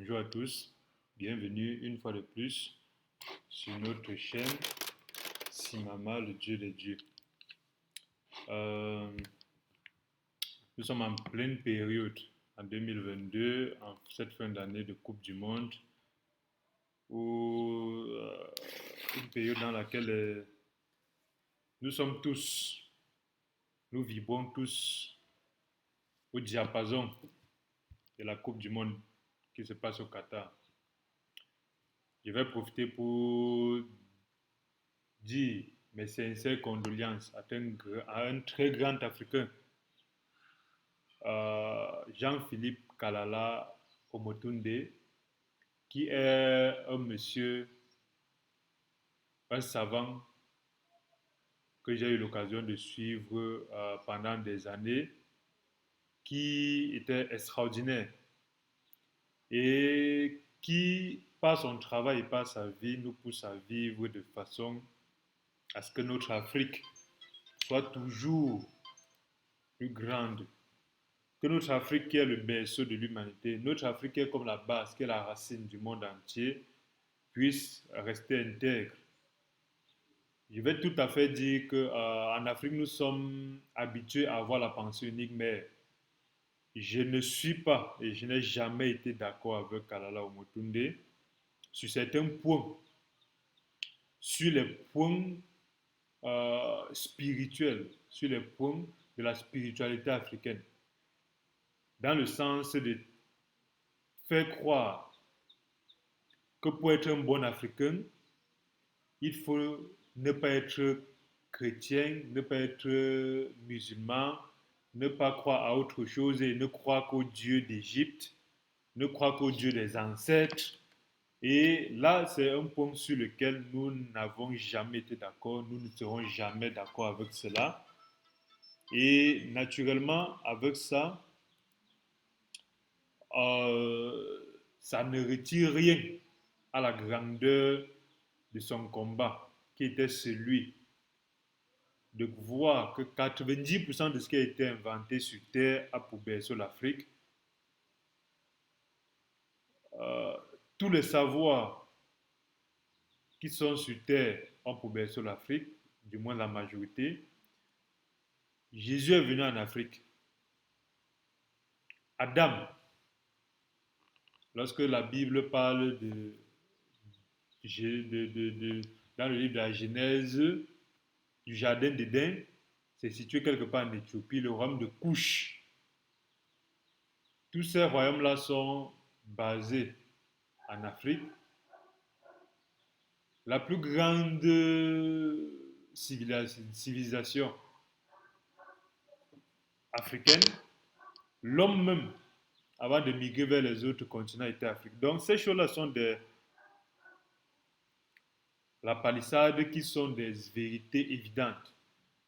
Bonjour à tous, bienvenue une fois de plus sur notre chaîne Simama, le Dieu des dieux. Euh, nous sommes en pleine période en 2022, en cette fin d'année de Coupe du Monde, où une période dans laquelle nous sommes tous, nous vibrons tous au diapason de la Coupe du Monde qui se passe au Qatar. Je vais profiter pour dire mes sincères condoléances à un très grand Africain, Jean-Philippe Kalala Omotunde, qui est un monsieur, un savant que j'ai eu l'occasion de suivre pendant des années, qui était extraordinaire et qui, par son travail et par sa vie, nous pousse à vivre de façon à ce que notre Afrique soit toujours plus grande, que notre Afrique qui est le berceau de l'humanité, notre Afrique qui est comme la base, qui est la racine du monde entier, puisse rester intègre. Je vais tout à fait dire qu'en Afrique, nous sommes habitués à avoir la pensée unique, mais je ne suis pas et je n'ai jamais été d'accord avec Kalala Omotunde sur certains points, sur les points spirituels, sur les points de la spiritualité africaine, dans le sens de faire croire que pour être un bon Africain, il faut ne pas être chrétien, ne pas être musulman, ne pas croire à autre chose et ne croire qu'au Dieu d'Égypte, ne croire qu'au Dieu des ancêtres. Et là, c'est un point sur lequel nous n'avons jamais été d'accord, nous ne serons jamais d'accord avec cela. Et naturellement, avec ça, ça ne retire rien à la grandeur de son combat, qui était celui de voir que 90% de ce qui a été inventé sur Terre a pour berceau l'Afrique. Euh, tous les savoirs qui sont sur Terre ont pour berceau l'Afrique, du moins la majorité. Jésus est venu en Afrique. Adam, lorsque la Bible parle dans le livre de la Genèse, du jardin d'Éden, c'est situé quelque part en Éthiopie, le royaume de Couche. Tous ces royaumes-là sont basés en Afrique. La plus grande civilisation africaine, l'homme même, avant de migrer vers les autres continents, était Afrique. Donc ces choses-là sont la palissade qui sont des vérités évidentes.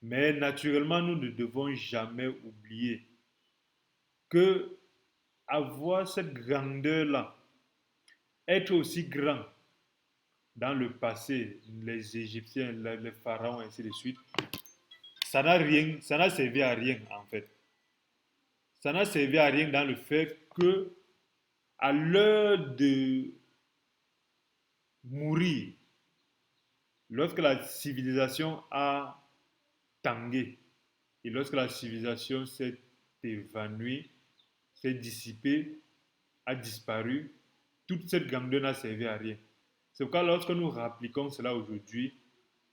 Mais naturellement, nous ne devons jamais oublier que avoir cette grandeur-là, être aussi grand dans le passé, les Égyptiens, les pharaons, ainsi de suite, ça n'a servi à rien en fait. Ça n'a servi à rien dans le fait que, à l'heure de mourir, lorsque la civilisation a tangué et lorsque la civilisation s'est évanouie, s'est dissipée, a disparu, toute cette grandeur n'a servi à rien. C'est pourquoi lorsque nous rappliquons cela aujourd'hui,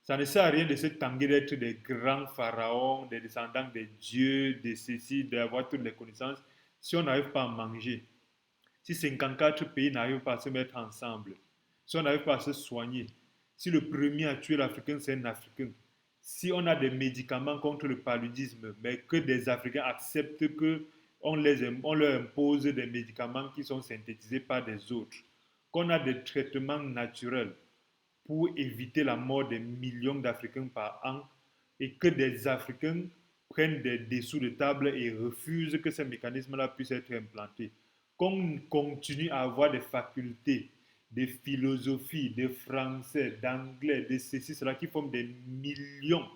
ça ne sert à rien de se tanguer d'être des grands pharaons, des descendants des dieux, de ceci, d'avoir toutes les connaissances, si on n'arrive pas à manger, si 54 pays n'arrivent pas à se mettre ensemble, si on n'arrive pas à se soigner, si le premier à tuer l'Africain, c'est un Africain, si on a des médicaments contre le paludisme, mais que des Africains acceptent qu'on on leur impose des médicaments qui sont synthétisés par des autres, qu'on a des traitements naturels pour éviter la mort des millions d'Africains par an et que des Africains prennent des dessous de table et refusent que ces mécanismes-là puissent être implantés. Qu'on continue à avoir des facultés, des philosophies, des français, d'anglais, de ceci, cela, qui forment des millions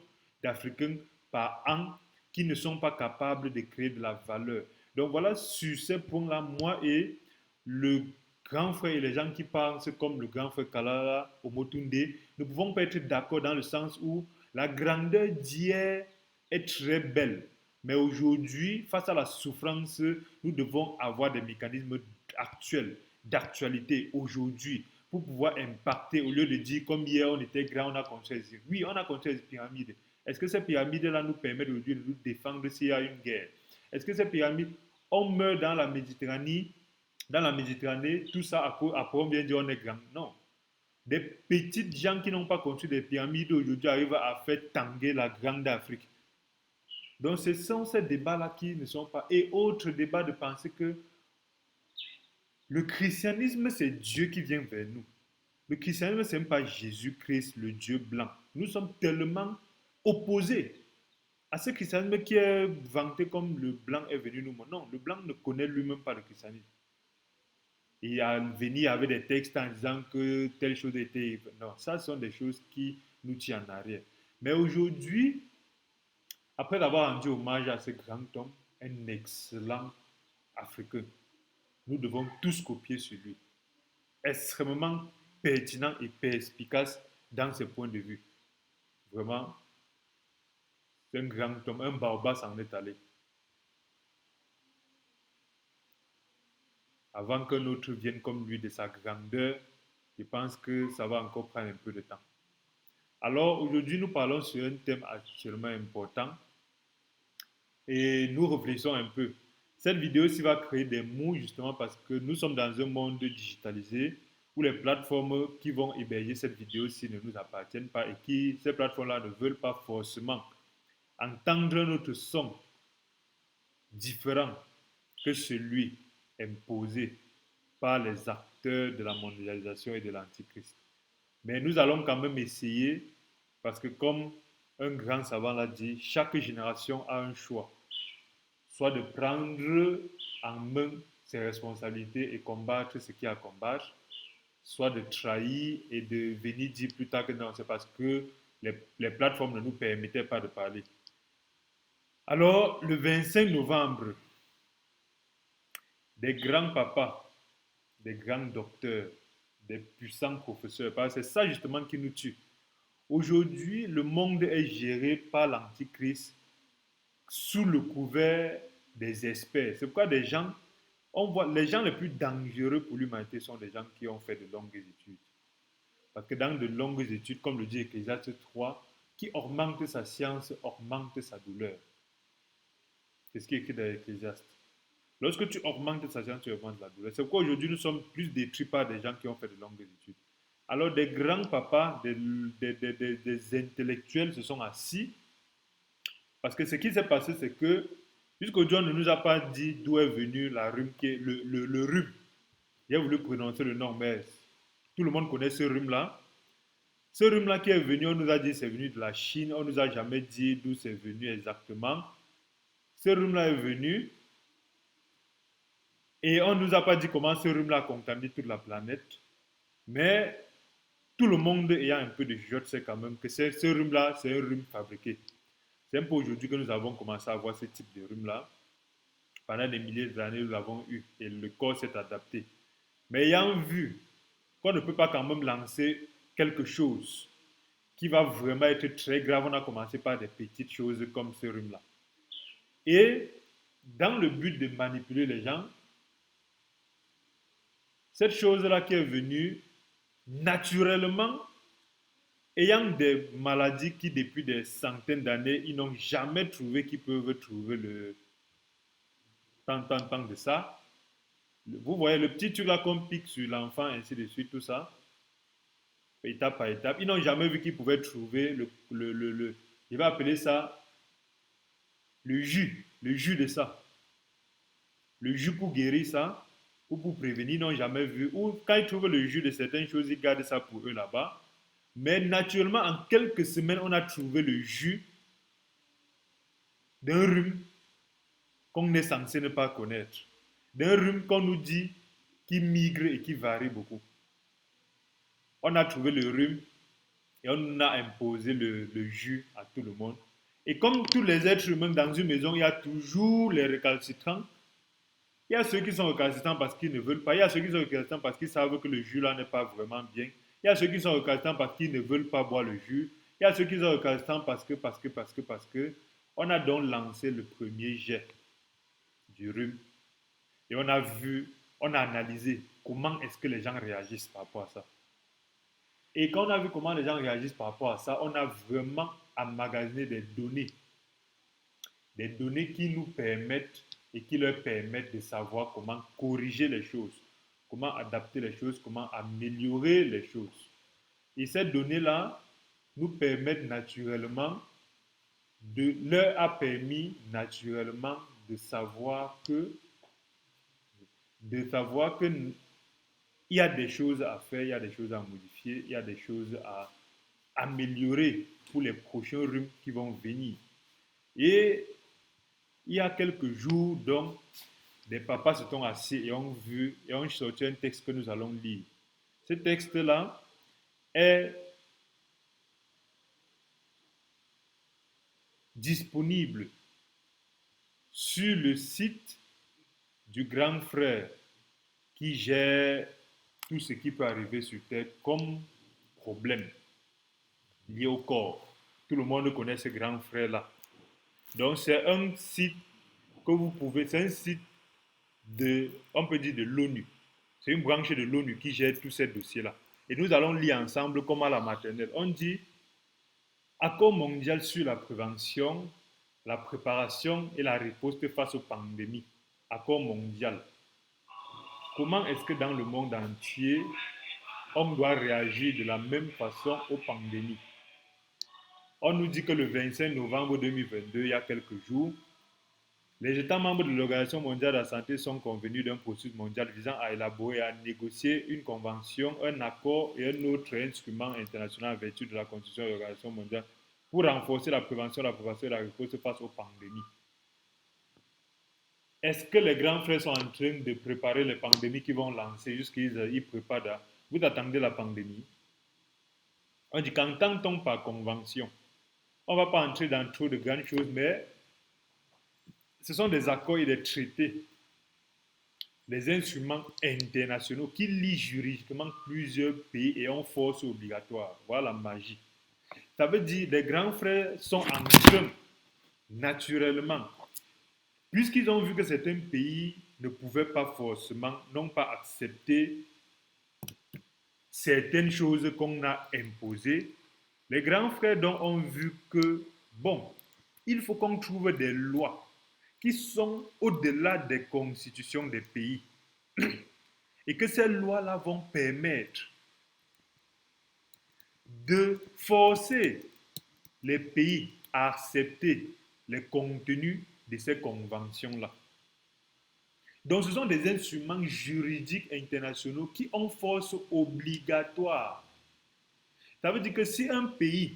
d'Africains par an qui ne sont pas capables de créer de la valeur. Donc voilà, sur ces points-là, moi et le grands frères et les gens qui pensent comme le grand frère Kalala Omotunde ne pouvons pas être d'accord dans le sens où la grandeur d'hier est très belle. Mais aujourd'hui, face à la souffrance, nous devons avoir des mécanismes actuels, d'actualité, aujourd'hui, pour pouvoir impacter, au lieu de dire comme hier on était grand, on a construit. Oui, on a construit des pyramides. Est-ce que ces pyramides-là nous permettent aujourd'hui de nous défendre s'il y a une guerre? Est-ce que ces pyramides, on meurt dans la Méditerranée, tout ça, après on vient dire on est grand. Non. Des petites gens qui n'ont pas construit des pyramides aujourd'hui arrivent à faire tanguer la grande Afrique. Donc ce sont ces débats-là qui ne sont pas... Et autre débat de penser que le christianisme, c'est Dieu qui vient vers nous. Le christianisme, ce n'est pas Jésus-Christ, le Dieu blanc. Nous sommes tellement opposés à ce christianisme qui est vanté comme le blanc est venu nous. Non, le blanc ne connaît lui-même pas le christianisme. Il a venu avec des textes en disant que telle chose était... Non, ça sont des choses qui nous tiennent en arrière. Mais aujourd'hui, après avoir rendu hommage à ce grand homme, un excellent Africain, nous devons tous copier sur lui. Extrêmement pertinent et perspicace dans ses points de vue. Vraiment, c'est un grand homme, un baobab s'en est allé. Avant qu'un autre vienne comme lui de sa grandeur, je pense que ça va encore prendre un peu de temps. Alors aujourd'hui, nous parlons sur un thème actuellement important et nous réfléchissons un peu. Cette vidéo-ci va créer des mots justement parce que nous sommes dans un monde digitalisé où les plateformes qui vont héberger cette vidéo-ci ne nous appartiennent pas et qui, ces plateformes-là ne veulent pas forcément entendre notre son différent que celui imposé par les acteurs de la mondialisation et de l'antichrist. Mais nous allons quand même essayer, parce que comme un grand savant l'a dit, chaque génération a un choix, soit de prendre en main ses responsabilités et combattre ce qu'il y a à combattre, soit de trahir et de venir dire plus tard que non, c'est parce que les plateformes ne nous permettaient pas de parler. Alors, le 25 novembre, des grands papas, des grands docteurs, des puissants professeurs, parce que c'est ça justement qui nous tue. Aujourd'hui, le monde est géré par l'antichrist sous le couvert des experts. C'est pourquoi des gens, on voit, les gens les plus dangereux pour l'humanité sont des gens qui ont fait de longues études. Parce que dans de longues études, comme le dit Ecclésiaste 3, qui augmente sa science, augmente sa douleur. C'est ce qui est écrit dans l'Ecclésiaste. Lorsque tu augmentes sa science, tu augmentes la douleur. C'est pourquoi aujourd'hui nous sommes plus détruits par des gens qui ont fait de longues études. Alors des grands papas, des intellectuels se sont assis parce que ce qui s'est passé, c'est que jusqu'aujourd'hui, on ne nous a pas dit d'où est venu la rhume, le rhume. J'ai voulu prononcer le nom, mais tout le monde connaît ce rhume-là. Ce rhume-là qui est venu, on nous a dit c'est venu de la Chine, on ne nous a jamais dit d'où c'est venu exactement. Ce rhume-là est venu et on ne nous a pas dit comment ce rhume-là a contaminé toute la planète. Mais tout le monde ayant un peu de jugeote sait quand même que ce rhume-là, c'est un rhume fabriqué. C'est un peu aujourd'hui que nous avons commencé à avoir ce type de rhume-là. Pendant des milliers d'années, nous l'avons eu et le corps s'est adapté. Mais ayant vu qu'on ne peut pas quand même lancer quelque chose qui va vraiment être très grave, on a commencé par des petites choses comme ce rhume-là. Et dans le but de manipuler les gens, cette chose-là qui est venue naturellement, ayant des maladies qui depuis des centaines d'années, ils n'ont jamais trouvé qu'ils peuvent trouver le tant de ça. Vous voyez le petit truc là qu'on pique sur l'enfant, ainsi de suite, tout ça, étape par étape. Ils n'ont jamais vu qu'ils pouvaient trouver je vais appeler ça le jus de ça. Le jus pour guérir ça, ou pour prévenir, ils n'ont jamais vu. Ou quand ils trouvent le jus de certaines choses, ils gardent ça pour eux là-bas. Mais naturellement, en quelques semaines, on a trouvé le jus d'un rhume qu'on est censé ne pas connaître. D'un rhume qu'on nous dit qui migre et qui varie beaucoup. On a trouvé le rhume et on a imposé le jus à tout le monde. Et comme tous les êtres humains dans une maison, il y a toujours les récalcitrants. Il y a ceux qui sont récalcitrants parce qu'ils ne veulent pas. Il y a ceux qui sont récalcitrants parce qu'ils savent que le jus là n'est pas vraiment bien. Il y a ceux qui sont récalcitrants parce qu'ils ne veulent pas boire le jus. Il y a ceux qui sont récalcitrants parce que. On a donc lancé le premier jet du rhume et on a vu, on a analysé comment est-ce que les gens réagissent par rapport à ça. Et quand on a vu comment les gens réagissent par rapport à ça, on a vraiment emmagasiné des données qui nous permettent et qui leur permettent de savoir comment corriger les choses, comment adapter les choses, comment améliorer les choses. Et ces données-là nous permettent naturellement, leur a permis naturellement de savoir que il y a des choses à faire, il y a des choses à modifier, il y a des choses à améliorer pour les prochains rhumes qui vont venir. Et il y a quelques jours, donc, des papas se sont assis et ont vu et ont sorti un texte que nous allons lire. Ce texte-là est disponible sur le site du grand frère qui gère tout ce qui peut arriver sur Terre comme problème lié au corps. Tout le monde connaît ce grand frère-là. Donc c'est un site que vous pouvez, c'est un site on peut dire de l'ONU. C'est une branche de l'ONU qui gère tous ces dossiers-là. Et nous allons lire ensemble comme à la maternelle. On dit Accord mondial sur la prévention, la préparation et la riposte face aux pandémies. Accord mondial. Comment est-ce que dans le monde entier, on doit réagir de la même façon aux pandémies? On nous dit que le 25 novembre 2022, il y a quelques jours, les États membres de l'Organisation mondiale de la santé sont convenus d'un processus mondial visant à élaborer et à négocier une convention, un accord et un autre instrument international en vertu de la Constitution de l'Organisation mondiale pour renforcer la prévention, la prévention et la réponse face aux pandémies. Est-ce que les grands frères sont en train de préparer les pandémies qui vont lancer jusqu'ils préparent? Vous attendez la pandémie? On dit qu'entend-on par convention? On ne va pas entrer dans trop de grandes choses, mais ce sont des accords et des traités, des instruments internationaux qui lient juridiquement plusieurs pays et ont force obligatoire. Voilà la magie. Ça veut dire que les grands frères sont en train, naturellement, puisqu'ils ont vu que certains pays ne pouvaient pas forcément, n'ont pas accepté certaines choses qu'on a imposées, les grands frères donc ont vu que, bon, il faut qu'on trouve des lois qui sont au-delà des constitutions des pays et que ces lois-là vont permettre de forcer les pays à accepter les contenus de ces conventions-là. Donc ce sont des instruments juridiques internationaux qui ont force obligatoire. Ça veut dire que si un pays,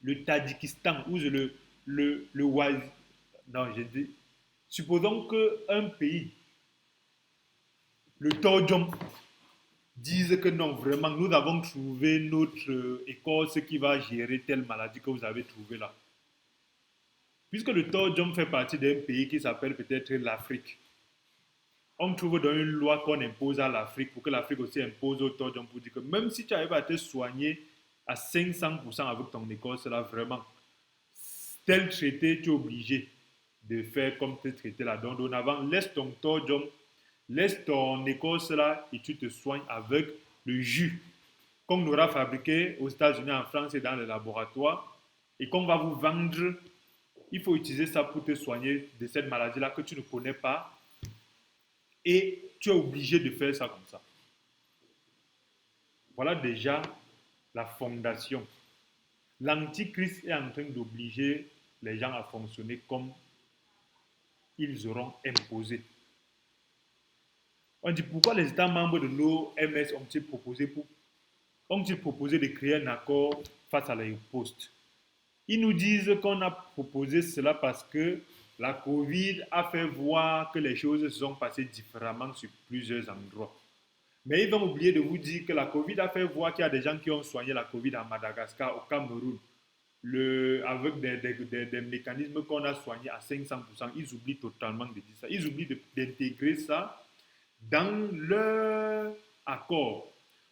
le Tadjikistan ou non, je dis, supposons qu'un pays, le Tordjom, dise que non, vraiment, nous avons trouvé notre écorce qui va gérer telle maladie que vous avez trouvée là. Puisque le Tordjom fait partie d'un pays qui s'appelle peut-être l'Afrique, on trouve dans une loi qu'on impose à l'Afrique pour que l'Afrique aussi impose au Tordjom pour dire que même si tu arrives à te soigner à 500% avec ton écorce là, vraiment, tel traité, tu es obligé de faire comme ce traité-là. Donc, en avant, laisse ton Tordjom, laisse ton écorce là et tu te soignes avec le jus qu'on aura fabriqué aux États-Unis, en France et dans les laboratoires et qu'on va vous vendre. Il faut utiliser ça pour te soigner de cette maladie-là que tu ne connais pas et tu es obligé de faire ça comme ça. Voilà déjà la fondation. L'antichrist est en train d'obliger les gens à fonctionner comme ils auront imposé. On dit pourquoi les États membres de l'OMS ont-ils proposé de créer un accord face à la riposte? Ils nous disent qu'on a proposé cela parce que la Covid a fait voir que les choses se sont passées différemment sur plusieurs endroits. Mais ils vont oublier de vous dire que la Covid a fait voir qu'il y a des gens qui ont soigné la Covid à Madagascar, au Cameroun, avec des mécanismes qu'on a soignés à 500%, ils oublient totalement de dire ça. Ils oublient d'intégrer ça dans leur accord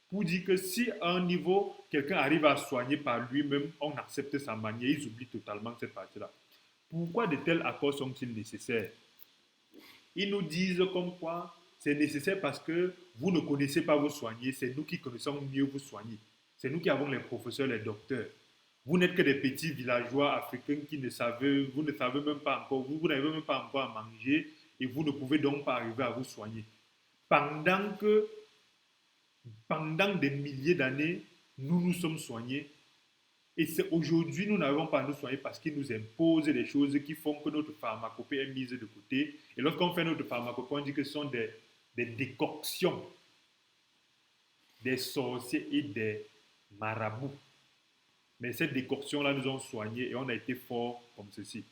pour dire que si à un niveau, quelqu'un arrive à soigner par lui-même, on accepte sa manière, ils oublient totalement cette partie-là. Pourquoi de tels accords sont-ils nécessaires? Ils nous disent comme quoi c'est nécessaire parce que vous ne connaissez pas vous soigner, c'est nous qui connaissons mieux vous soigner. C'est nous qui avons les professeurs, les docteurs. Vous n'êtes que des petits villageois africains qui ne savez, vous ne savez même pas encore, vous n'avez même pas encore à manger et vous ne pouvez donc pas arriver à vous soigner. Pendant que, pendant des milliers d'années, nous nous sommes soignés. Et c'est aujourd'hui, nous n'avons pas à nous soigner parce qu'ils nous imposent des choses qui font que notre pharmacopée est mise de côté. Et lorsqu'on fait notre pharmacopée, on dit que ce sont des décoctions des sorciers et des marabouts. Mais ces décoctions-là nous ont soignés et on a été forts comme ceci.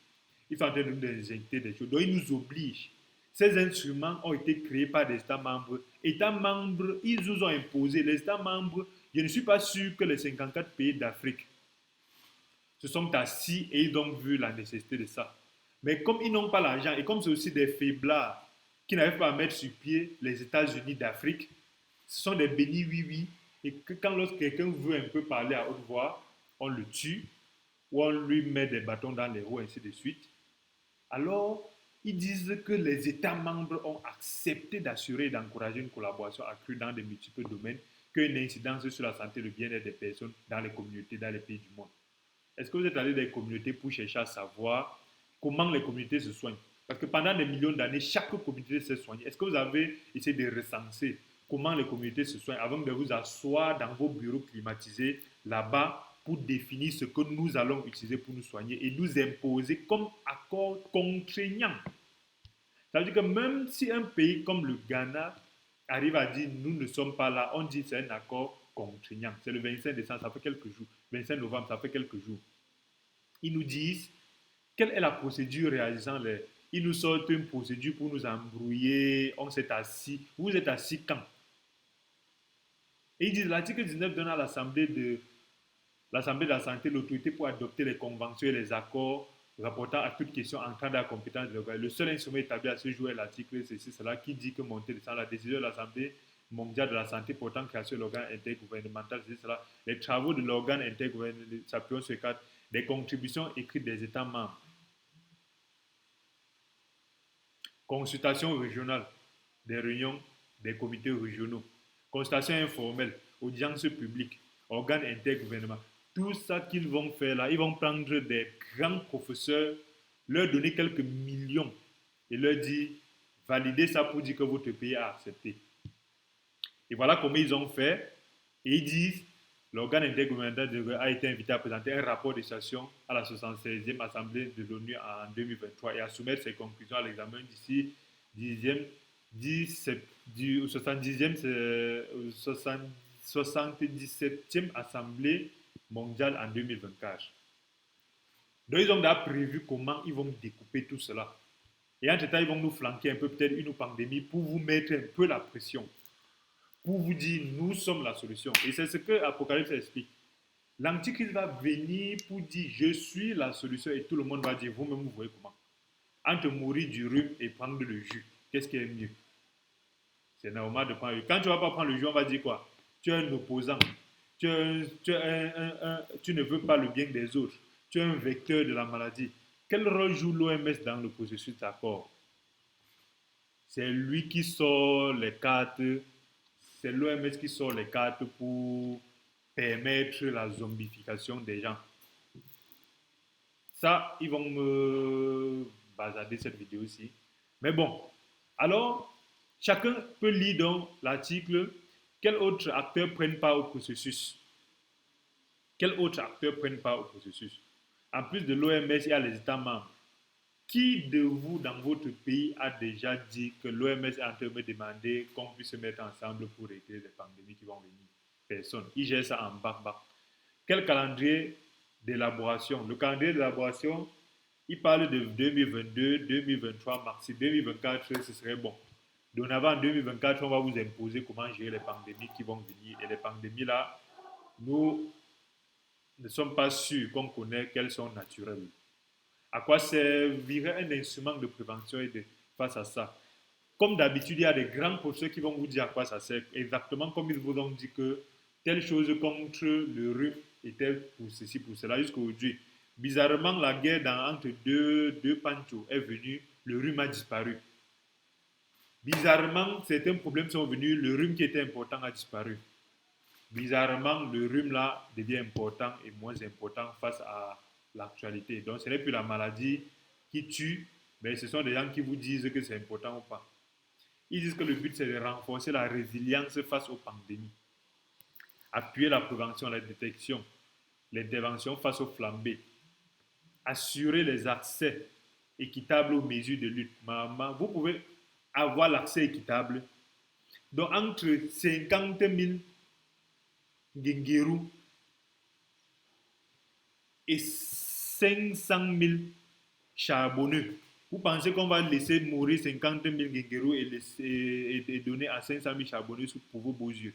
Ils sont en train de nous injecter des choses. Donc, ils nous obligent. Ces instruments ont été créés par des États membres. États membres, ils nous ont imposé. Les États membres, je ne suis pas sûr que les 54 pays d'Afrique se sont assis et ils ont vu la nécessité de ça. Mais comme ils n'ont pas l'argent et comme c'est aussi des faiblards qui n'arrivent pas à mettre sur pied les États-Unis d'Afrique, ce sont des bénis oui-oui. Et que quand lorsque quelqu'un veut un peu parler à haute voix, on le tue ou on lui met des bâtons dans les roues, ainsi de suite. Alors, ils disent que les États membres ont accepté d'assurer et d'encourager une collaboration accrue dans de multiples domaines qui ont une incidence sur la santé et le bien-être des personnes dans les communautés, dans les pays du monde. Est-ce que vous êtes allé dans les communautés pour chercher à savoir comment les communautés se soignent? Parce que pendant des millions d'années, chaque communauté s'est soignée. Est-ce que vous avez essayé de recenser comment les communautés se soignent avant de vous asseoir dans vos bureaux climatisés là-bas pour définir ce que nous allons utiliser pour nous soigner et nous imposer comme accord contraignant? Ça veut dire que même si un pays comme le Ghana arrive à dire nous ne sommes pas là, on dit c'est un accord contraignant. C'est le 25 décembre, ça fait quelques jours. 25 novembre, ça fait quelques jours. Ils nous disent quelle est la procédure réalisant les. Ils nous sortent une procédure pour nous embrouiller. On s'est assis. Vous êtes assis quand? Et ils disent l'article 19 donne à l'Assemblée de la santé l'autorité pour adopter les conventions et les accords rapportant à toute question entrant dans la compétence de l'organe. Le seul instrument établi à ce jour est l'article ceci, cela qui dit que monter descend la décision de l'Assemblée mondiale de la santé portant création de l'organe intergouvernemental, ceci, cela. Les travaux de l'organe intergouvernemental s'appuient sur quatre des contributions écrites des États membres. Consultations régionales, des réunions des comités régionaux, consultations informelles, audiences publiques, organes intergouvernementaux. Tout ça qu'ils vont faire là, ils vont prendre des grands professeurs, leur donner quelques millions et leur dire validez ça pour dire que votre pays a accepté. Et voilà comment ils ont fait. Et ils disent l'organe intergouvernemental a été invité à présenter un rapport de situation à la 76e Assemblée de l'ONU en 2023 et à soumettre ses conclusions à l'examen d'ici 10e, 77e Assemblée mondiale en 2024. Donc, ils ont déjà prévu comment ils vont découper tout cela. Et entre-temps, ils vont nous flanquer un peu, peut-être une pandémie, pour vous mettre un peu la pression. Pour vous dire, nous sommes la solution. Et c'est ce que Apocalypse explique. L'Antichrist va venir pour dire, je suis la solution. Et tout le monde va dire, vous-même, vous voyez comment. Entre mourir du rhume et prendre le jus, qu'est-ce qui est mieux? C'est normal de prendre le jus. Quand tu ne vas pas prendre le jus, on va dire quoi? Tu es un opposant. Tu ne veux pas le bien des autres. Tu es un vecteur de la maladie. Quel rôle joue l'OMS dans le processus d'accord? C'est lui qui sort les cartes. C'est l'OMS qui sort les cartes pour permettre la zombification des gens. Ça, ils vont me basader cette vidéo-ci. Mais bon, alors, chacun peut lire dans l'article quels autres acteurs prennent part au processus. Quels autres acteurs prennent part au processus? En plus de l'OMS, il y a les États membres. Qui de vous, dans votre pays, a déjà dit que l'OMS est en train de me demander qu'on puisse se mettre ensemble pour régler les pandémies qui vont venir? Personne. Ils gèrent ça en bas. Quel calendrier d'élaboration? Le calendrier d'élaboration, il parle de 2022, 2023, mars 2024, ce serait bon. Dorénavant, en 2024, on va vous imposer comment gérer les pandémies qui vont venir. Et les pandémies là, nous, ne sommes pas sûrs qu'on connaît qu'elles sont naturelles. À quoi servirait un instrument de prévention face à ça? Comme d'habitude, il y a des grands professeurs qui vont vous dire à quoi ça sert, exactement comme ils vous ont dit que telle chose contre le rhume était pour ceci, pour cela, jusqu'à aujourd'hui. Bizarrement, la guerre entre deux panchos est venue, le rhume a disparu. Bizarrement, certains problèmes sont venus, le rhume qui était important a disparu. Bizarrement, le rhume là devient important et moins important face à l'actualité. Donc, ce n'est plus la maladie qui tue, mais ce sont des gens qui vous disent que c'est important ou pas. Ils disent que le but, c'est de renforcer la résilience face aux pandémies, appuyer la prévention, la détection, l'intervention face aux flambées, assurer les accès équitables aux mesures de lutte. Vous pouvez avoir l'accès équitable. Donc, entre 50 000 Guinguérou et 500 000 charbonneux. Vous pensez qu'on va laisser mourir 50 000 Guinguérou et donner à 500 000 charbonneux pour vos beaux yeux?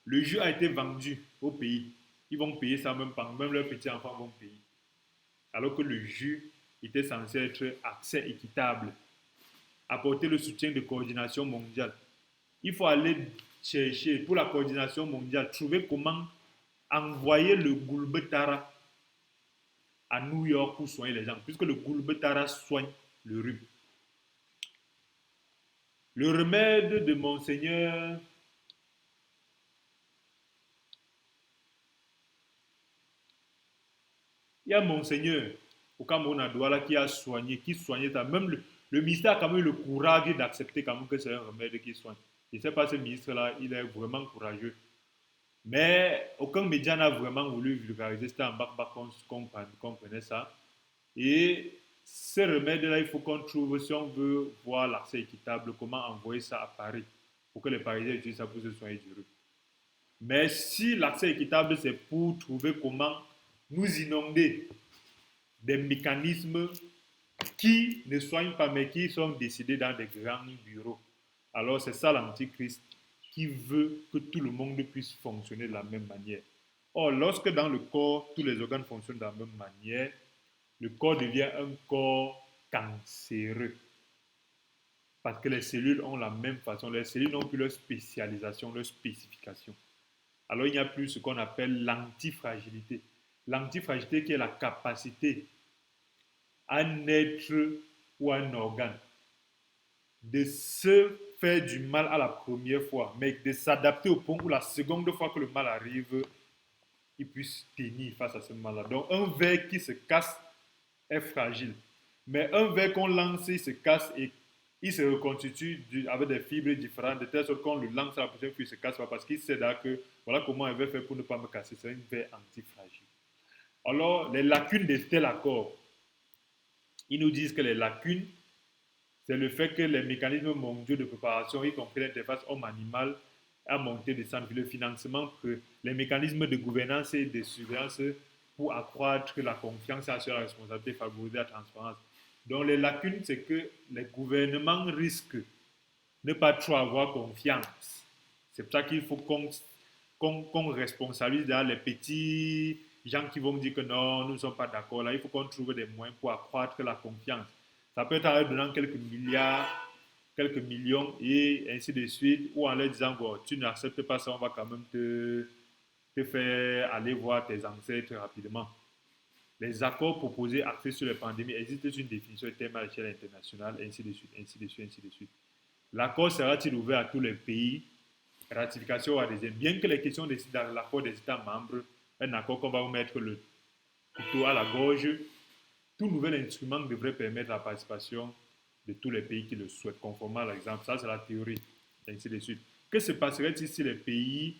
Le jus a été vendu au pays. Ils vont payer ça même leurs petits-enfants vont payer. Alors que le jus était censé être accès équitable, apporter le soutien de coordination mondiale. Il faut aller chercher pour la coordination mondiale, trouver comment envoyer le Goulbetara à New York pour soigner les gens, puisque le Goulbetara soigne le rhume. Le remède de Monseigneur il y a Monseigneur au Cameroun à Douala qui a soigné, qui soignait ça. Même le ministère a quand même eu le courage d'accepter quand même que c'est un remède qui soigne. Je ne sais pas, ce ministre-là, il est vraiment courageux. Mais aucun média n'a vraiment voulu vulgariser. C'était en bas qu'on comprenait ça. Et ce remède-là, il faut qu'on trouve, si on veut voir l'accès équitable, comment envoyer ça à Paris pour que les Parisiens utilisent ça pour se soigner du rhume. Mais si l'accès équitable, c'est pour trouver comment nous inonder des mécanismes qui ne soignent pas, mais qui sont décidés dans des grands bureaux. Alors c'est ça l'antichrist qui veut que tout le monde puisse fonctionner de la même manière. Or, lorsque dans le corps, tous les organes fonctionnent de la même manière, le corps devient un corps cancéreux. Parce que les cellules ont la même façon, les cellules n'ont plus leur spécialisation, leur spécification. Alors il n'y a plus ce qu'on appelle l'antifragilité. L'antifragilité qui est la capacité à un être ou un organe de se faire du mal à la première fois, mais de s'adapter au point où la seconde fois que le mal arrive, il puisse tenir face à ce mal-là. Donc un verre qui se casse est fragile. Mais un verre qu'on lance, il se casse et il se reconstitue avec des fibres différentes, de telle sorte qu'on le lance à la prochaine fois, il ne se casse pas parce qu'il sait que voilà comment il va faire pour ne pas me casser. C'est un verre antifragile. Alors, les lacunes de tel accord, ils nous disent que les lacunes, c'est le fait que les mécanismes mondiaux de préparation, y compris l'interface homme-animal, a monté des centres, le financement, que les mécanismes de gouvernance et de surveillance pour accroître la confiance, assurer la responsabilité, favoriser la transparence. Donc les lacunes, c'est que les gouvernements risquent de ne pas trop avoir confiance. C'est pour ça qu'il faut qu'on responsabilise les petits gens qui vont dire que non, nous ne sommes pas d'accord. Là, il faut qu'on trouve des moyens pour accroître la confiance. Ça peut être en leur donnant quelques milliards, quelques millions et ainsi de suite, ou en leur disant, bon, tu n'acceptes pas ça, on va quand même te faire aller voir tes ancêtres rapidement. Les accords proposés axés sur les pandémies existent une définition terme à l'échelle internationale, ainsi de suite, ainsi de suite, ainsi de suite. L'accord sera-t-il ouvert à tous les pays? Ratification ou adhésion? Bien que les questions décident dans l'accord des États membres, un accord qu'on va vous mettre le couteau à la gorge, tout nouvel instrument devrait permettre la participation de tous les pays qui le souhaitent, conformément à l'exemple. Ça, c'est la théorie, ainsi de suite. Que se passerait-il si les pays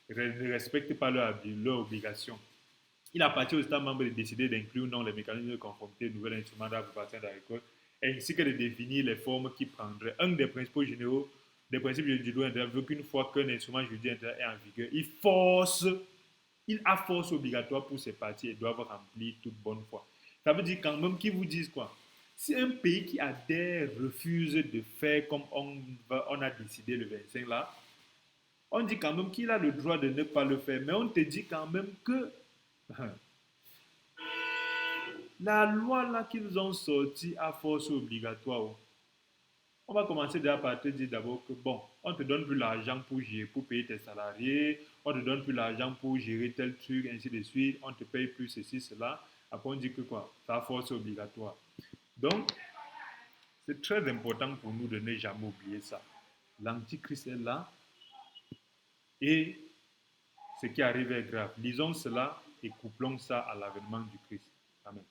ne respectent pas leurs obligations? Il appartient aux États membres de décider d'inclure ou non les mécanismes de conformité, nouvel instrument d'approbation d'agriculture, ainsi que de définir les formes qui prendraient. Un des principaux généraux des principes du droit intérieur veut qu'une fois qu'un instrument juridique intérieur est en vigueur, il a force obligatoire pour ces parties et doivent remplir toute bonne foi. Ça veut dire quand même qu'ils vous disent quoi? Si un pays qui adhère refuse de faire comme on a décidé le 25 là, on dit quand même qu'il a le droit de ne pas le faire, mais on te dit quand même que La loi là qu'ils ont sortie à force obligatoire, oh. On va commencer déjà par te dire d'abord que bon, on te donne plus l'argent pour gérer, pour payer tes salariés, on te donne plus l'argent pour gérer tel truc, ainsi de suite, on te paye plus ceci, cela. Après on dit que quoi, ça force obligatoire. Donc, c'est très important pour nous de ne jamais oublier ça. L'antichrist est là et ce qui arrive est grave. Lisons cela et couplons ça à l'avènement du Christ. Amen.